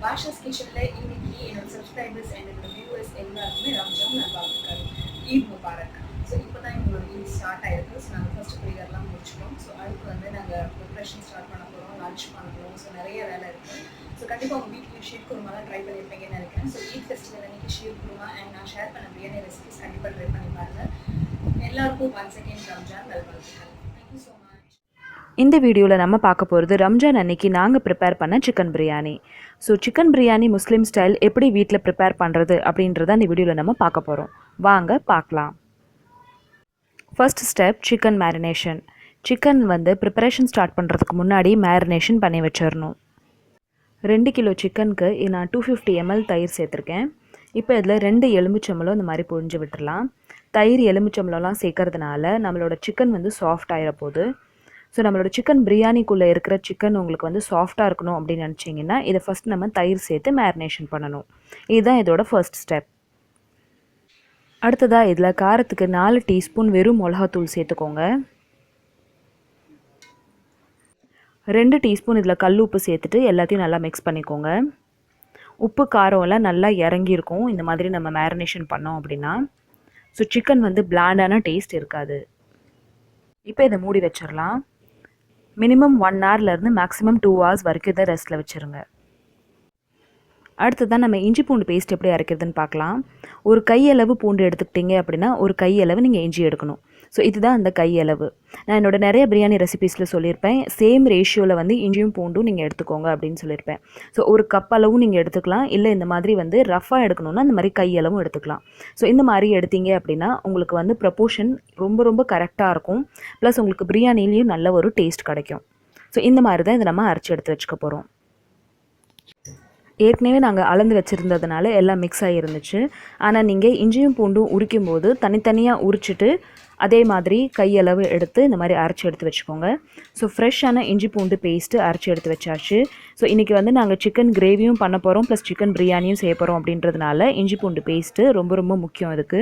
பாஷாஸ் கிச்சனில் இன்னைக்கு என்னோட சப்ஸ்கிரைபர்ஸ் அண்ட் என்னோட வியூவர்ஸ் எல்லாருக்குமே ரம்ஜான் நல்வாழ்த்துக்கள். ஈத் முபாரக். ஸோ இப்போ தான் எங்களோட ஈத் ஸ்டார்ட் ஆயிருக்கு. ஸோ நாங்கள் ஃபர்ஸ்ட் ப்ரேயர்லாம் முடிச்சிட்டோம். ஸோ அடுத்து வந்து நாங்கள் ப்ரிப்ரேஷன் ஸ்டார்ட் பண்ண போகிறோம், லன்ச் பண்ணுறோம். ஸோ நிறைய வேலை இருக்குது. ஸோ கண்டிப்பாக உங்கள் வீட்டில் ஷீர் குருமாலாம் ட்ரை பண்ணியிருப்பீங்கன்னு நினைக்கிறேன். ஸோ ஈத் ஃபெஸ்டிவல் அன்றைக்கி ஷீர் குருமா அண்ட் நான் ஷேர் பண்ண பிரியாணி ரெசிபிஸ் கண்டிப்பாக ட்ரை பண்ணி பாருங்கள். எல்லாருக்கும் ஒன்ஸ் அகெயின் ரம்ஜான் நல்வாழ்த்துக்கள். Thank you so much. இந்த வீடியோவில் நம்ம பார்க்க போகிறது ரம்ஜான் அன்னைக்கு நாங்கள் ப்ரிப்பேர் பண்ண chicken biryani. So chicken biryani Muslim style எப்படி வீட்டில் ப்ரிப்பேர் பண்ணுறது அப்படின்றத இந்த வீடியோவில் நம்ம பார்க்க போகிறோம். வாங்க பார்க்கலாம். First step chicken marination. Chicken வந்து ப்ரிப்பரேஷன் ஸ்டார்ட் பண்ணுறதுக்கு முன்னாடி மேரினேஷன் பண்ணி வச்சிடணும். 2 கிலோ சிக்கனுக்கு நான் 250 ml தயிர் சேர்த்துருக்கேன். இப்போ இதில் 2 எலுமிச்சம்பழம் இந்த மாதிரி புழிஞ்சு விட்டுடலாம். தயிர் எலுமிச்சம்பழம்லாம் சேர்க்கறதுனால நம்மளோட சிக்கன் வந்து சாஃப்ட் ஆகிட போகுது. ஸோ நம்மளோட சிக்கன் பிரியாணிக்குள்ளே இருக்கிற சிக்கன் உங்களுக்கு வந்து சாஃப்டாக இருக்கணும் அப்படின்னு நினச்சிங்கன்னா இதை ஃபஸ்ட் நம்ம தயிர் சேர்த்து மேரினேஷன் பண்ணணும். இதுதான் இதோட ஃபர்ஸ்ட் ஸ்டெப். அடுத்ததாக இதில் காரத்துக்கு 4 டீஸ்பூன் வெறும் மிளகாத்தூள் சேர்த்துக்கோங்க. 2 டீஸ்பூன் இதில் கல் உப்பு சேர்த்துட்டு எல்லாத்தையும் நல்லா மிக்ஸ் பண்ணிக்கோங்க. உப்பு காரம் எல்லாம் நல்லா இறங்கியிருக்கும் இந்த மாதிரி நம்ம மேரினேஷன் பண்ணோம் அப்படின்னா. ஸோ சிக்கன் வந்து பிளாண்டான டேஸ்ட் இருக்காது. இப்போ இதை மூடி வச்சிடலாம். மினிமம் 1 ஹவர்லேருந்து மேக்ஸிமம் 2 ஹவர்ஸ் வரைக்கும் இதை ரெஸ்ட்டில் வச்சுருங்க. அடுத்ததான் நம்ம இஞ்சி பூண்டு பேஸ்ட் எப்படி அரைக்கிறதுன்னு பார்க்கலாம். ஒரு கையளவு பூண்டு எடுத்துக்கிட்டிங்க அப்படின்னா ஒரு கையளவு நீங்கள் இஞ்சி எடுக்கணும். ஸோ இதுதான் அந்த கையளவு. நான் என்னோட நிறைய பிரியாணி ரெசிபீஸில் சொல்லியிருப்பேன், சேம் ரேஷியோவில் வந்து இஞ்சியும் பூண்டும் நீங்கள் எடுத்துக்கோங்க அப்படின்னு சொல்லியிருப்பேன். ஸோ ஒரு கப் அளவும் நீங்கள் எடுத்துக்கலாம், இல்லை இந்த மாதிரி வந்து ரஃபாக எடுக்கணுன்னா இந்த மாதிரி கையளவும் எடுத்துக்கலாம். ஸோ இந்த மாதிரி எடுத்தீங்க அப்படின்னா உங்களுக்கு வந்து ப்ரப்போர்ஷன் ரொம்ப ரொம்ப கரெக்டாக இருக்கும். ப்ளஸ் உங்களுக்கு பிரியாணிலையும் நல்ல ஒரு டேஸ்ட் கிடைக்கும். ஸோ இந்த மாதிரி தான் இதை நம்ம அரைச்சி எடுத்து வச்சுக்க போகிறோம். ஏற்கனவே நாங்கள் அளந்து வச்சுருந்ததுனால எல்லாம் மிக்ஸ் ஆகிருந்துச்சு. ஆனால் நீங்கள் இஞ்சியும் பூண்டும் உரிக்கும் போது தனித்தனியாக உரிச்சிட்டு அதே மாதிரி கையளவு எடுத்து இந்த மாதிரி அரைச்சி எடுத்து வச்சுக்கோங்க. ஸோ ஃப்ரெஷ்ஷான இஞ்சி பூண்டு பேஸ்ட்டு அரைச்சி எடுத்து வச்சாச்சு. ஸோ இன்றைக்கி வந்து நாங்கள் சிக்கன் கிரேவியும் பண்ண போகிறோம், ப்ளஸ் சிக்கன் பிரியாணியும் செய்ய போகிறோம் அப்படின்றதுனால இஞ்சி பூண்டு பேஸ்ட்டு ரொம்ப ரொம்ப முக்கியம் இதுக்கு.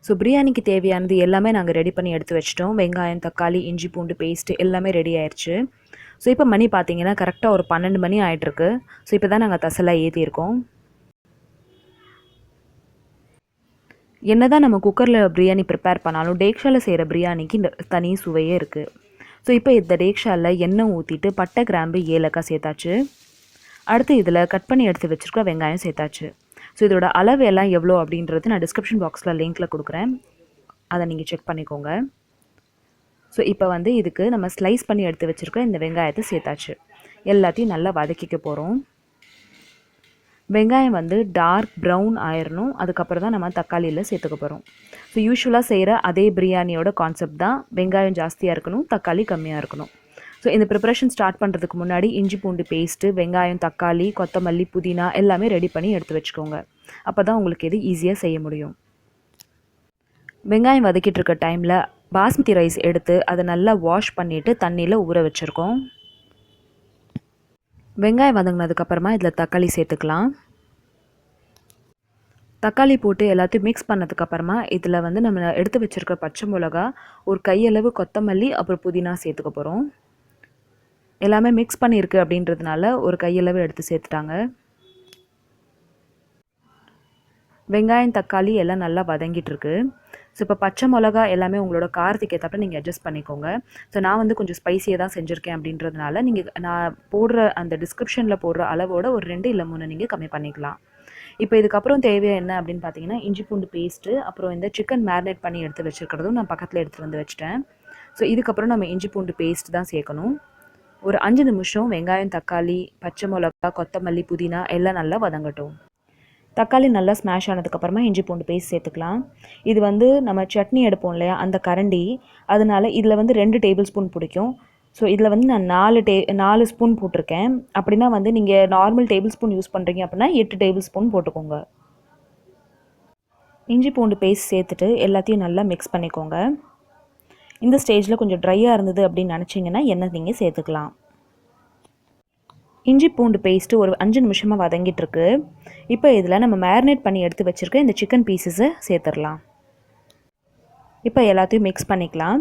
ஸோ பிரியாணிக்கு தேவையானது எல்லாமே நாங்கள் ரெடி பண்ணி எடுத்து வச்சிட்டோம். வெங்காயம், தக்காளி, இஞ்சி பூண்டு பேஸ்ட்டு எல்லாமே ரெடி ஆயிடுச்சு. ஸோ இப்போ மணி பார்த்தீங்கன்னா கரெக்டாக ஒரு 12 மணி ஆகிட்டுருக்கு. ஸோ இப்போ தான் நாங்கள் தசலாக ஏற்றியிருக்கோம். என்ன தான் நம்ம குக்கரில் பிரியாணி ப்ரிப்பேர் பண்ணாலும் டேக்ஷாவில் செய்கிற பிரியாணிக்கு தனி சுவையே இருக்குது. ஸோ இப்போ இந்த டேக்ஷாவில் எண்ணெய் ஊற்றிட்டு பட்டை, கிராம்பு, ஏலக்காய் சேர்த்தாச்சு. அடுத்து இதில் கட் பண்ணி எடுத்து வச்சுருக்க வெங்காயம் சேர்த்தாச்சு. ஸோ இதோட அளவு எல்லாம் எவ்வளோ அப்படின்றது நான் டிஸ்கிரிப்ஷன் பாக்ஸில் லிங்க்கில் கொடுக்குறேன், அதை நீங்கள் செக் பண்ணிக்கோங்க. ஸோ இப்போ வந்து இதுக்கு நம்ம ஸ்லைஸ் பண்ணி எடுத்து வச்சுருக்க இந்த வெங்காயத்தை சேர்த்தாச்சு. எல்லாத்தையும் நல்லா வதக்கிக்க போகிறோம். வெங்காயம் வந்து டார்க் ப்ரௌன் ஆயிடணும். அதுக்கப்புறம் தான் நம்ம தக்காளியில் சேர்த்துக்க போகிறோம். ஸோ யூஸ்வலாக செய்கிற அதே பிரியாணியோட கான்செப்ட் தான், வெங்காயம் ஜாஸ்தியாக இருக்கணும், தக்காளி கம்மியாக இருக்கணும். ஸோ இந்த ப்ரிப்பரேஷன் ஸ்டார்ட் பண்ணுறதுக்கு முன்னாடி இஞ்சி பூண்டு பேஸ்ட்டு, வெங்காயம், தக்காளி, கொத்தமல்லி, புதினா எல்லாமே ரெடி பண்ணி எடுத்து வச்சுக்கோங்க. அப்போ தான் உங்களுக்கு இது ஈஸியாக செய்ய முடியும். வெங்காயம் வதக்கிட்டு இருக்க டைமில் பாஸ்மதி ரைஸ் எடுத்து அதை நல்லா வாஷ் பண்ணிவிட்டு தண்ணியில் ஊற வச்சுருக்கோம். வெங்காயம் வதங்கினதுக்கப்புறமா இதில் தக்காளி சேர்த்துக்கலாம். தக்காளி போட்டு எல்லாத்தையும் மிக்ஸ் பண்ணதுக்கப்புறமா இதில் வந்து நம்ம எடுத்து வச்சுருக்க பச்சை மிளகா, ஒரு கையளவு கொத்தமல்லி, அப்புறம் புதினா சேர்த்துக்க போகிறோம். எல்லாமே மிக்ஸ் பண்ணியிருக்கு அப்படின்றதுனால ஒரு கையளவு எடுத்து சேர்த்துட்டாங்க. வெங்காயம், தக்காளி எல்லாம் நல்லா வதங்கிட்டுருக்கு. ஸோ இப்போ பச்சை மிளகா எல்லாமே உங்களோட காரத்துக்கு ஏற்றப்ப நீங்கள் அட்ஜஸ்ட் பண்ணிக்கோங்க. ஸோ நான் வந்து கொஞ்சம் ஸ்பைஸியாக தான் செஞ்சுருக்கேன் அப்படின்றதுனால நீங்கள் நான் போடுற அந்த டிஸ்கிரிப்ஷனில் போடுற அளவோட ஒரு 2 இல்லை 3 நீங்கள் கம்மி பண்ணிக்கலாம். இப்போ இதுக்கப்புறம் தேவை என்ன அப்படின்னு பார்த்தீங்கன்னா இஞ்சி பூண்டு பேஸ்ட்டு, அப்புறம் இந்த சிக்கன் மேரினேட் பண்ணி எடுத்து வச்சுருக்கிறதும் நான் பக்கத்தில் எடுத்துகிட்டு வந்து வச்சுட்டேன். ஸோ இதுக்கப்புறம் நம்ம இஞ்சி பூண்டு பேஸ்ட் தான் சேர்க்கணும். ஒரு 5 நிமிஷம் வெங்காயம், தக்காளி, பச்சை மிளகா, கொத்தமல்லி, புதினா எல்லாம் நல்லா வதங்கட்டும். தக்காளி நல்லா ஸ்மாஷ் ஆனதுக்கப்புறமா இஞ்சி பூண்டு பேஸ்ட் சேர்த்துக்கலாம். இது வந்து நம்ம சட்னி எடுப்போம் இல்லையா, அந்த கரண்டி, அதனால் இதில் வந்து 2 டேபிள் ஸ்பூன் பிடிக்கும். ஸோ இதில் வந்து நான் 4 ஸ்பூன் போட்டிருக்கேன். அப்படின்னா வந்து நீங்கள் நார்மல் டேபிள் ஸ்பூன் யூஸ் பண்ணுறீங்க அப்படின்னா 8 டேபிள் ஸ்பூன் போட்டுக்கோங்க. இஞ்சி பூண்டு பேஸ்ட் சேர்த்துட்டு எல்லாத்தையும் நல்லா மிக்ஸ் பண்ணிக்கோங்க. இந்த ஸ்டேஜில் கொஞ்சம் ட்ரையாக இருந்தது அப்படின்னு நினச்சிங்கன்னா எண்ணெய் நீங்கள் சேர்த்துக்கலாம். இஞ்சி பூண்டு பேஸ்ட்டு ஒரு 5 நிமிஷமாக வதங்கிட்டுருக்கு. இப்போ இதில் நம்ம மேரினேட் பண்ணி எடுத்து வச்சுருக்க இந்த சிக்கன் பீசஸை சேர்த்துடலாம். இப்போ எல்லாத்தையும் மிக்ஸ் பண்ணிக்கலாம்.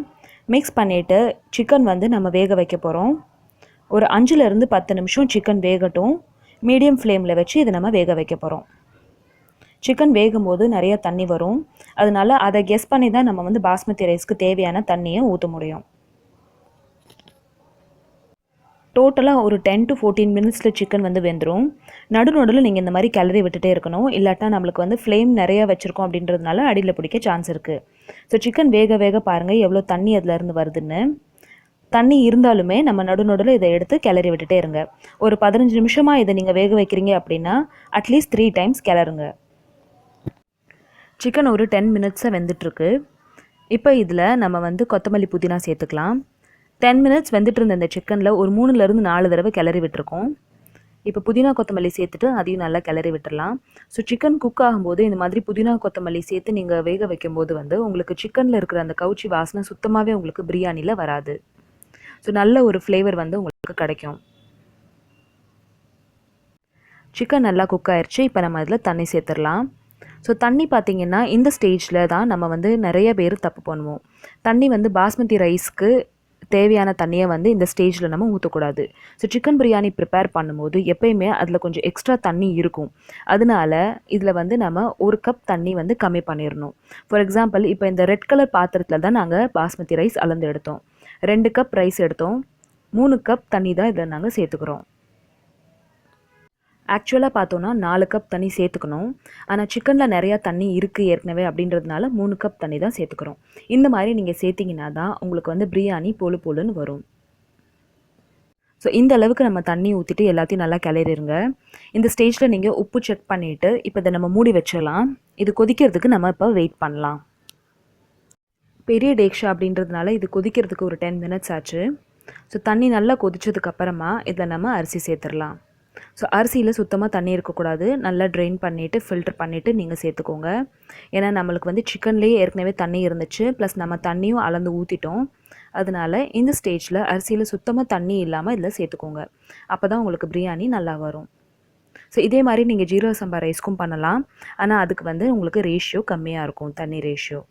மிக்ஸ் பண்ணிவிட்டு சிக்கன் வந்து நம்ம வேக வைக்க போகிறோம். ஒரு 5லேருந்து 10 நிமிஷம் சிக்கன் வேகட்டும். மீடியம் ஃப்ளேமில் வச்சு இதை நம்ம வேக வைக்க போகிறோம். சிக்கன் வேகும்போது நிறைய தண்ணி வரும். அதனால அதை கெஸ் பண்ணி தான் நம்ம வந்து பாஸ்மதி ரைஸ்க்கு தேவையான தண்ணியை ஊற்ற முடியும். டோட்டலாக ஒரு 10 to 14 மினிட்ஸில் சிக்கன் வந்து வெந்துடும். நடுநடுவில் நீங்கள் இந்த மாதிரி கிளறி விட்டுட்டே இருக்கணும். இல்லாட்டா நம்மளுக்கு வந்து ஃப்ளேம் நிறையா வச்சுருக்கோம் அப்படின்றதுனால அடியில் பிடிக்க சான்ஸ் இருக்குது. ஸோ சிக்கன் வேக வேக பாருங்கள் எவ்வளோ தண்ணி அதிலேருந்து வருதுன்னு. தண்ணி இருந்தாலுமே நம்ம நடுநடுவில் இதை எடுத்து கிளறி விட்டுட்டே இருங்க. ஒரு 15 நிமிஷமாக இதை நீங்கள் வேக வைக்கிறீங்க அப்படின்னா அட்லீஸ்ட் 3 times கிளறுங்க. சிக்கன் ஒரு 10 மினிட்ஸாக வெந்துட்டுருக்கு. இப்போ இதில் நம்ம வந்து கொத்தமல்லி புதினா சேர்த்துக்கலாம். 10 மினிட்ஸ் வெந்துட்டு இருந்த இந்த சிக்கனில் ஒரு 3லேருந்து 4 தடவை கிளறி விட்டுருக்கோம். இப்போ புதினா கொத்தமல்லி சேர்த்துட்டு அதையும் நல்லா கிளறி விட்டுடலாம். ஸோ சிக்கன் குக் ஆகும்போது இந்த மாதிரி புதினா கொத்தமல்லி சேர்த்து நீங்கள் வேக வைக்கும்போது வந்து உங்களுக்கு சிக்கனில் இருக்கிற அந்த கவுச்சி வாசனை சுத்தமாகவே உங்களுக்கு பிரியாணியில் வராது. ஸோ நல்ல ஒரு ஃப்ளேவர் வந்து உங்களுக்கு கிடைக்கும். சிக்கன் நல்லா குக் ஆயிடுச்சு. இப்போ நம்ம அதில் தண்ணி சேர்த்துடலாம். ஸோ தண்ணி பார்த்திங்கன்னா இந்த ஸ்டேஜில் தான் நம்ம வந்து நிறைய பேர் தப்பு பண்ணுவோம். தண்ணி வந்து பாஸ்மதி ரைஸ்க்கு தேவையான தண்ணியை வந்து இந்த ஸ்டேஜில் நம்ம ஊற்றக்கூடாது. ஸோ சிக்கன் பிரியாணி ப்ரிப்பேர் பண்ணும்போது எப்போயுமே அதில் கொஞ்சம் எக்ஸ்ட்ரா தண்ணி இருக்கும். அதனால இதில் வந்து நம்ம 1 கப் தண்ணி வந்து கம்மி பண்ணிடணும். ஃபார் எக்ஸாம்பிள் இப்போ இந்த ரெட் கலர் பாத்திரத்தில் தான் நாங்கள் பாஸ்மதி ரைஸ் அளந்து எடுத்தோம். 2 கப் ரைஸ் எடுத்தோம். 3 கப் தண்ணி தான் இதில் நாங்கள் சேர்த்துக்கிறோம். ஆக்சுவலாக பார்த்தோன்னா 4 கப் தண்ணி சேர்த்துக்கணும். ஆனால் சிக்கனில் நிறையா தண்ணி இருக்குது ஏற்கனவே அப்படின்றதுனால 3 கப் தண்ணி தான் சேர்த்துக்கிறோம். இந்த மாதிரி நீங்கள் சேர்த்திங்கன்னா தான் உங்களுக்கு வந்து பிரியாணி பொழு பொழுன்னு வரும். ஸோ இந்த அளவுக்கு நம்ம தண்ணி ஊற்றிட்டு எல்லாத்தையும் நல்லா கிளறிடுங்க. இந்த ஸ்டேஜில் நீங்கள் உப்பு செக் பண்ணிவிட்டு இப்போ இதை நம்ம மூடி வச்சிடலாம். இது கொதிக்கிறதுக்கு நம்ம இப்போ வெயிட் பண்ணலாம். பெரிய டேக்ஷா அப்படின்றதுனால இது கொதிக்கிறதுக்கு ஒரு 10 மினிட்ஸ் ஆச்சு. ஸோ தண்ணி நல்லா கொதிச்சதுக்கப்புறமா இதில் நம்ம அரிசி சேர்த்துடலாம். ஸோ அரிசியில் சுத்தமாக தண்ணி இருக்கக்கூடாது. நல்லா ட்ரெயின் பண்ணிவிட்டு ஃபில்டர் பண்ணிவிட்டு நீங்கள் சேர்த்துக்கோங்க. ஏன்னா நம்மளுக்கு வந்து சிக்கன்லேயே ஏற்கனவே தண்ணி இருந்துச்சு, ப்ளஸ் நம்ம தண்ணியும் அளந்து ஊற்றிட்டோம். அதனால் இந்த ஸ்டேஜில் அரிசியில் சுத்தமாக தண்ணி இல்லாமல் இதில் சேர்த்துக்கோங்க. அப்போ தான் உங்களுக்கு பிரியாணி நல்லா வரும். ஸோ இதே மாதிரி நீங்கள் ஜீரக சம்பா ரைஸ்க்கும் பண்ணலாம். ஆனால் அதுக்கு வந்து உங்களுக்கு ரேஷியோ கம்மியாக இருக்கும், தண்ணி ரேஷியோ.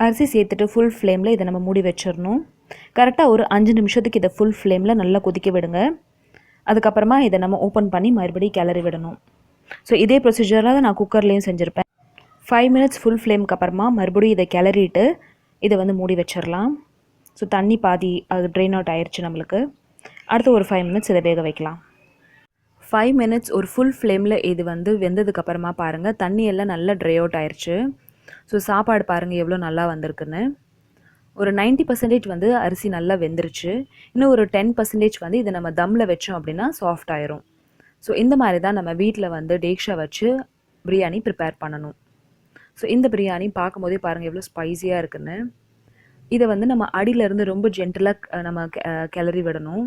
அரிசி சேர்த்துட்டு ஃபுல் ஃப்ளேமில் இதை நம்ம மூடி வச்சிடணும். கரெக்டாக ஒரு 5 நிமிஷத்துக்கு இதை ஃபுல் ஃப்ளேமில் நல்லா கொதிக்க விடுங்க. அதுக்கப்புறமா இதை நம்ம ஓப்பன் பண்ணி மறுபடியும் கிளறி விடணும். ஸோ இதே ப்ரொசீஜராக தான் நான் குக்கர்லேயும் செஞ்சுருப்பேன். 5 மினிட்ஸ் ஃபுல் ஃப்ளேமுக்கு அப்புறமா மறுபடியும் இதை கிளறிட்டு இதை வந்து மூடி வச்சிடலாம். ஸோ தண்ணி பாதி அது ட்ரெயின் அவுட் ஆயிடுச்சு நம்மளுக்கு. அடுத்து ஒரு 5 மினிட்ஸ் இதை வேக வைக்கலாம். 5 மினிட்ஸ் ஒரு ஃபுல் ஃப்ளேமில் இது வந்து வெந்ததுக்கப்புறமா பாருங்கள் தண்ணி எல்லாம் நல்லா ட்ரை அவுட் ஆயிடுச்சு. ஸோ சாப்பாடு பாருங்கள் எவ்வளோ நல்லா வந்திருக்குன்னு. ஒரு 90% வந்து அரிசி நல்லா வெந்துருச்சு. இன்னும் ஒரு 10% வந்து இதை நம்ம தம்மில் வச்சோம் அப்படின்னா சாஃப்ட் ஆயிரும். ஸோ இந்த மாதிரி தான் நம்ம வீட்டில் வந்து டேக்ஷா வச்சு பிரியாணி ப்ரிப்பேர் பண்ணணும். ஸோ இந்த பிரியாணி பார்க்கும்போதே பாருங்கள் எவ்வளோ ஸ்பைஸியாக இருக்குன்னு. இதை வந்து நம்ம அடியிலேருந்து ரொம்ப ஜென்டலாக நம்ம கிளறி விடணும்.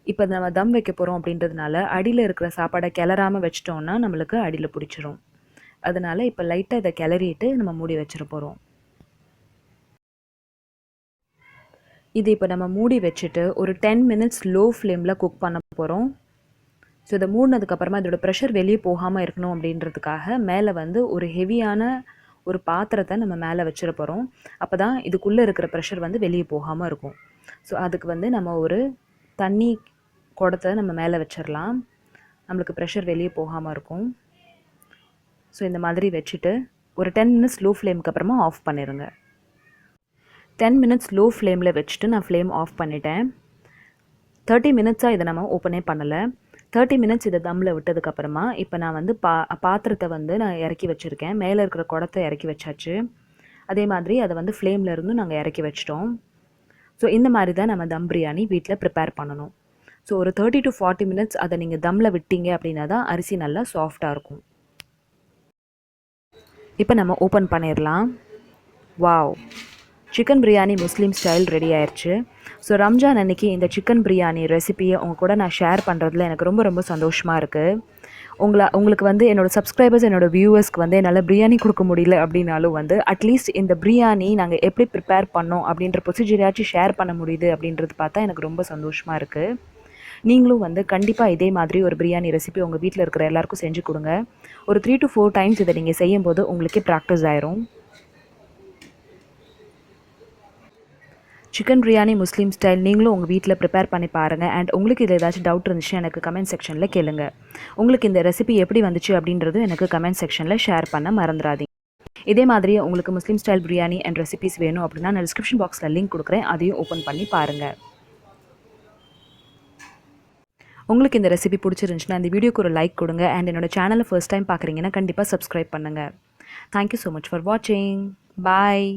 இப்போ நம்ம தம் வைக்க போகிறோம் அப்படின்றதுனால அடியில் இருக்கிற சாப்பாடை கிளறாமல் வச்சிட்டோம்னா நம்மளுக்கு அடியில் பிடிச்சிரும். அதனால் இப்போ லைட்டாக இதை கிளறிட்டு நம்ம மூடி வச்சிட போகிறோம். இது இப்போ நம்ம மூடி வச்சுட்டு ஒரு 10 மினிட்ஸ் லோ ஃப்ளேமில் குக் பண்ண போகிறோம். ஸோ இதை மூடினதுக்கப்புறமா இதோட ப்ரெஷர் வெளியே போகாமல் இருக்கணும் அப்படின்றதுக்காக மேலே வந்து ஒரு ஹெவியான ஒரு பாத்திரத்தை நம்ம மேலே வச்சிட போகிறோம். அப்போ தான் இதுக்குள்ளே இருக்கிற ப்ரெஷர் வந்து வெளியே போகாமல் இருக்கும். ஸோ அதுக்கு வந்து நம்ம ஒரு தண்ணி குடத்தை நம்ம மேலே வச்சிடலாம். நம்மளுக்கு ப்ரெஷர் வெளியே போகாமல் இருக்கும். ஸோ இந்த மாதிரி வச்சுட்டு ஒரு 10 மினிட்ஸ் லோ ஃப்ளேமுக்கு அப்புறமா ஆஃப் பண்ணிடுங்க. 10 மினிட்ஸ் லோ ஃப்ளேமில் வச்சுட்டு நான் ஃப்ளேம் ஆஃப் பண்ணிட்டேன். 30 மினிட்ஸாக இதை நம்ம ஓப்பனே பண்ணலை. 30 மினிட்ஸ் இதை தம்மில் விட்டதுக்கப்புறமா இப்போ நான் வந்து பாத்திரத்தை வந்து நான் இறக்கி வச்சுருக்கேன். மேலே இருக்கிற குடத்தை இறக்கி வச்சாச்சு. அதே மாதிரி அதை வந்து ஃப்ளேமில் இருந்து நாங்கள் இறக்கி வச்சிட்டோம். ஸோ இந்த மாதிரி தான் நம்ம தம் பிரியாணி வீட்டில் ப்ரிப்பேர் பண்ணணும். ஸோ ஒரு 30 to 40 மினிட்ஸ் அதை நீங்கள் தம்மில் விட்டீங்க அப்படின்னா தான் அரிசி நல்லா சாஃப்டாக இருக்கும். இப்போ நம்ம ஓப்பன் பண்ணிடலாம். Wow, chicken biryani Muslim style ready ஆயிடுச்சு. ஸோ ரம்ஜான் அன்றைக்கி இந்த சிக்கன் பிரியாணி ரெசிபியை உங்கள் கூட நான் ஷேர் பண்ணுறதுல எனக்கு ரொம்ப ரொம்ப சந்தோஷமாக இருக்குது. உங்களுக்கு வந்து என்னோடய சப்ஸ்கிரைபர்ஸ் என்னோடய வியூவர்ஸ்க்கு வந்து என்னால் பிரியாணி கொடுக்க முடியல அப்படின்னாலும் வந்து அட்லீஸ்ட் இந்த பிரியாணி நாங்கள் எப்படி ப்ரிப்பேர் பண்ணோம் அப்படின்ற ப்ரொசீஜராச்சும் ஷேர் பண்ண முடியுது அப்படின்றது பார்த்தா எனக்கு ரொம்ப சந்தோஷமாக இருக்குது. நீங்களும் வந்து கண்டிப்பாக இதே மாதிரி ஒரு பிரியாணி ரெசிபி உங்கள் வீட்டில் இருக்கிற எல்லாருக்கும் செஞ்சு கொடுங்க. ஒரு 3 to 4 டைம்ஸ் இதை நீங்கள் செய்யும்போது உங்களுக்கே ப்ராக்டிஸ் ஆயிரும். சிக்கன் பிரியாணி முஸ்லீம் ஸ்டைல் நீங்களும் உங்கள் வீட்டில் ப்ரிப்பேர் பண்ணி பாருங்கள். அண்ட் உங்களுக்கு இதில் ஏதாச்சும் டவுட் இருந்துச்சுன்னா எனக்கு கமெண்ட் செக்ஷனில் கேளுங்க. உங்களுக்கு இந்த ரெசிபி எப்படி வந்துச்சு அப்படின்றதும் எனக்கு கமெண்ட் செக்ஷனில் ஷேர் பண்ண மறந்துடாதீங்க. இதே மாதிரி உங்களுக்கு முஸ்லீம் ஸ்டைல் பிரியாணி அண்ட் ரெசிபிஸ் வேணும் அப்படின்னா நான் டிஸ்கிரிப்ஷன் பாக்ஸில் லிங்க் கொடுக்குறேன், அதையும் ஓப்பன் பண்ணி பாருங்கள். உங்களுக்கு இந்த ரெசிபி பிடிச்சிருந்துச்சுன்னா இந்த வீடியோக்கு ஒரு லைக் கொடுங்க. அண்ட் என்னோட சேனலை ஃபர்ஸ்ட் டைம் பார்க்குறீங்கன்னா கண்டிப்பாக சப்ஸ்கிரைப் பண்ணுங்கள். தேங்க்யூ ஸோ மச் ஃபார் வாட்சிங். பாய்.